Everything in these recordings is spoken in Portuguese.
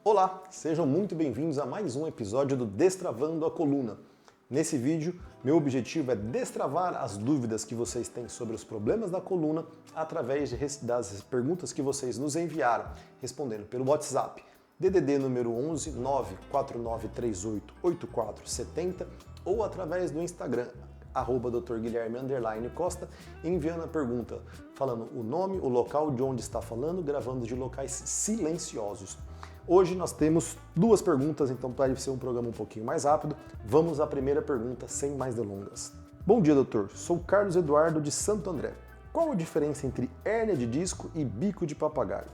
Olá, sejam muito bem-vindos a mais um episódio do Destravando a Coluna. Nesse vídeo, meu objetivo é destravar as dúvidas que vocês têm sobre os problemas da coluna através das perguntas que vocês nos enviaram, respondendo pelo WhatsApp DDD número 11 949388470 ou através do Instagram @Dr. Guilherme _Costa, enviando a pergunta, falando o nome, o local de onde está falando, gravando de locais silenciosos. Hoje nós temos duas perguntas, então pode ser um programa um pouquinho mais rápido. Vamos à primeira pergunta, sem mais delongas. Bom dia, doutor. Sou Carlos Eduardo de Santo André. Qual a diferença entre hérnia de disco e bico de papagaio?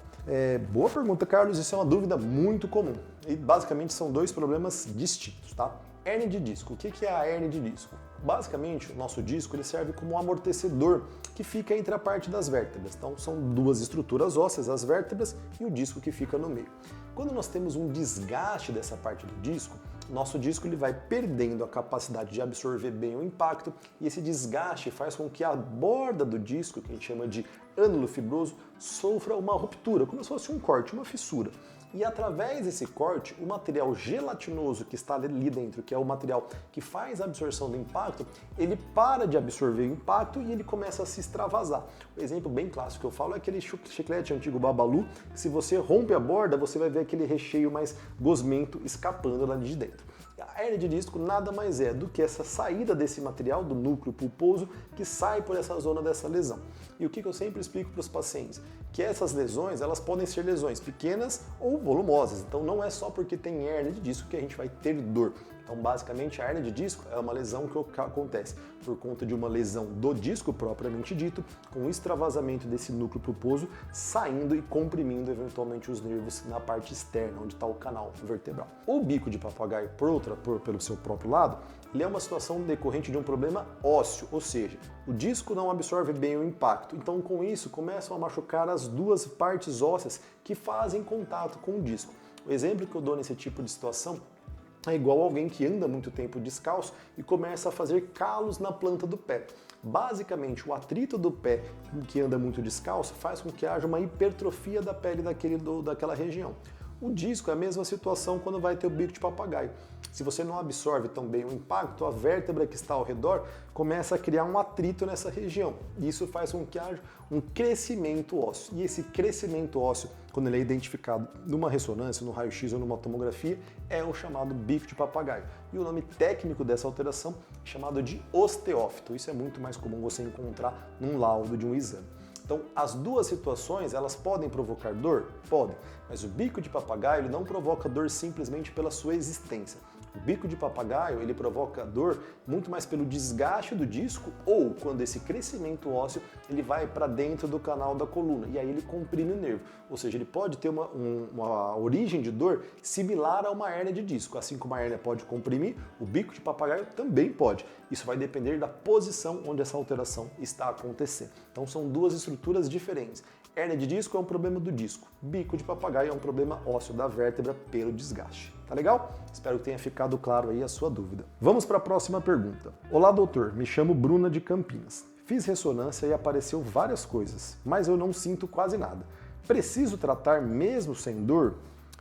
Boa pergunta, Carlos. Isso é uma dúvida muito comum. E basicamente são dois problemas distintos, tá? Hérnia de disco. O que é a hérnia de disco? Basicamente, o nosso disco ele serve como um amortecedor que fica entre a parte das vértebras. Então, são duas estruturas ósseas, as vértebras e o disco que fica no meio. Quando nós temos um desgaste dessa parte do disco, nosso disco ele vai perdendo a capacidade de absorver bem o impacto e esse desgaste faz com que a borda do disco, que a gente chama de ânulo fibroso, sofra uma ruptura, como se fosse um corte, uma fissura. E através desse corte, o material gelatinoso que está ali dentro, que é o material que faz a absorção do impacto, ele para de absorver o impacto e ele começa a se extravasar. O exemplo bem clássico que eu falo é aquele chiclete antigo Babalu, que se você rompe a borda, você vai ver aquele recheio mais gosmento escapando lá de dentro. A hérnia de disco nada mais é do que essa saída desse material, do núcleo pulposo, que sai por essa zona dessa lesão. E o que eu sempre explico para os pacientes? Que essas lesões, elas podem ser lesões pequenas ou volumosas. Então não é só porque tem hérnia de disco que a gente vai ter dor. Então basicamente a hérnia de disco é uma lesão que acontece por conta de uma lesão do disco propriamente dito, com o extravasamento desse núcleo pulposo saindo e comprimindo eventualmente os nervos na parte externa, onde está o canal vertebral. O bico de papagaio, pelo seu próprio lado, ele é uma situação decorrente de um problema ósseo, ou seja, o disco não absorve bem o impacto. Então, com isso, começam a machucar as duas partes ósseas que fazem contato com o disco. O exemplo que eu dou nesse tipo de situação é igual alguém que anda muito tempo descalço e começa a fazer calos na planta do pé. Basicamente, o atrito do pé que anda muito descalço faz com que haja uma hipertrofia da pele daquela região. O disco é a mesma situação quando vai ter o bico de papagaio. Se você não absorve tão bem o impacto, a vértebra que está ao redor começa a criar um atrito nessa região. E isso faz com que haja um crescimento ósseo. E esse crescimento ósseo, quando ele é identificado numa ressonância, no raio-x ou numa tomografia, é o chamado bico de papagaio. E o nome técnico dessa alteração é chamado de osteófito. Isso é muito mais comum você encontrar num laudo de um exame. Então, as duas situações, elas podem provocar dor? Podem, mas o bico de papagaio ele não provoca dor simplesmente pela sua existência. O bico de papagaio ele provoca dor muito mais pelo desgaste do disco ou quando esse crescimento ósseo ele vai para dentro do canal da coluna e aí ele comprime o nervo. Ou seja, ele pode ter uma origem de dor similar a uma hérnia de disco. Assim como a hérnia pode comprimir, o bico de papagaio também pode. Isso vai depender da posição onde essa alteração está acontecendo. Então são duas estruturas diferentes. Hérnia de disco é um problema do disco. Bico de papagaio é um problema ósseo da vértebra pelo desgaste. Tá legal? Espero que tenha ficado claro aí a sua dúvida. Vamos para a próxima pergunta. Olá, doutor. Me chamo Bruna de Campinas. Fiz ressonância e apareceu várias coisas, mas eu não sinto quase nada. Preciso tratar mesmo sem dor?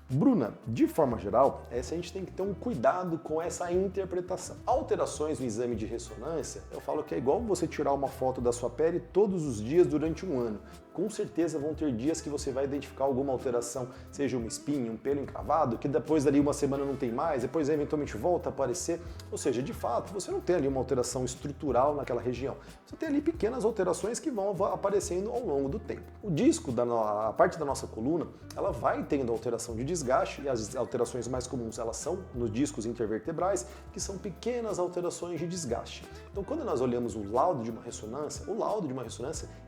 Bruna, de forma geral, a gente tem que ter um cuidado com essa interpretação. Alterações no exame de ressonância, eu falo que é igual você tirar uma foto da sua pele todos os dias durante um ano. Com certeza vão ter dias que você vai identificar alguma alteração, seja uma espinha, um pelo encravado, que depois dali uma semana não tem mais, depois eventualmente volta a aparecer. Ou seja, de fato, você não tem ali uma alteração estrutural naquela região. Você tem ali pequenas alterações que vão aparecendo ao longo do tempo. O disco, a parte da nossa coluna, ela vai tendo alteração de desgaste e as alterações mais comuns elas são nos discos intervertebrais, que são pequenas alterações de desgaste. Então, quando nós olhamos o laudo de uma ressonância,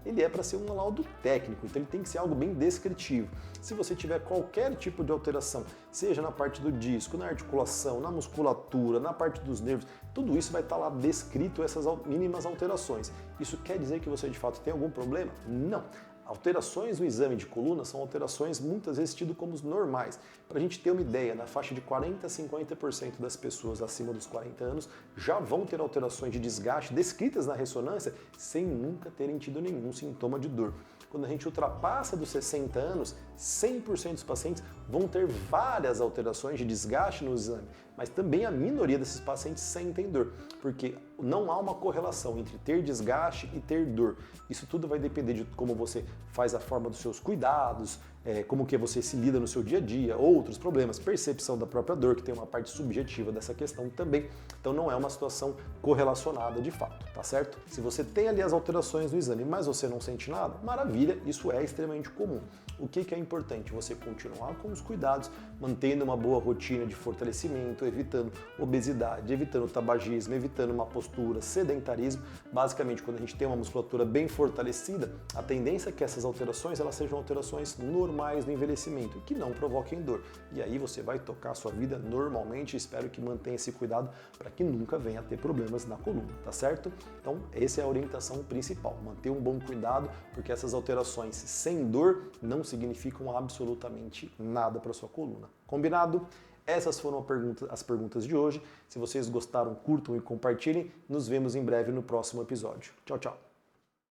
ele é para ser um laudo técnico, então ele tem que ser algo bem descritivo. Se você tiver qualquer tipo de alteração, seja na parte do disco, na articulação, na musculatura, na parte dos nervos, tudo isso vai estar lá descrito, essas mínimas alterações. Isso quer dizer que você de fato tem algum problema? Não. Alterações no exame de coluna são alterações muitas vezes tidas como normais. Para a gente ter uma ideia, na faixa de 40% a 50% das pessoas acima dos 40 anos já vão ter alterações de desgaste descritas na ressonância sem nunca terem tido nenhum sintoma de dor. quando a gente ultrapassa dos 60 anos, 100% dos pacientes vão ter várias alterações de desgaste no exame, mas também a minoria desses pacientes sentem dor, porque não há uma correlação entre ter desgaste e ter dor. Isso tudo vai depender de como você faz a forma dos seus cuidados, como que você se lida no seu dia a dia, outros problemas, percepção da própria dor, que tem uma parte subjetiva dessa questão também. Então não é uma situação correlacionada de fato, tá certo? Se você tem ali as alterações no exame, mas você não sente nada, maravilha, isso é extremamente comum. O que é importante? Você continuar com os cuidados, mantendo uma boa rotina de fortalecimento, evitando obesidade, evitando tabagismo, evitando uma postura, sedentarismo. Basicamente, quando a gente tem uma musculatura bem fortalecida, a tendência é que essas alterações elas sejam alterações normais no envelhecimento, que não provoquem dor. E aí você vai tocar a sua vida normalmente. Espero que mantenha esse cuidado para que nunca venha a ter problemas na coluna, tá certo? Então, essa é a orientação principal. Manter um bom cuidado, porque essas alterações sem dor não significam absolutamente nada para sua coluna. Combinado? Essas foram as perguntas de hoje. Se vocês gostaram, curtam e compartilhem. Nos vemos em breve no próximo episódio. Tchau, tchau!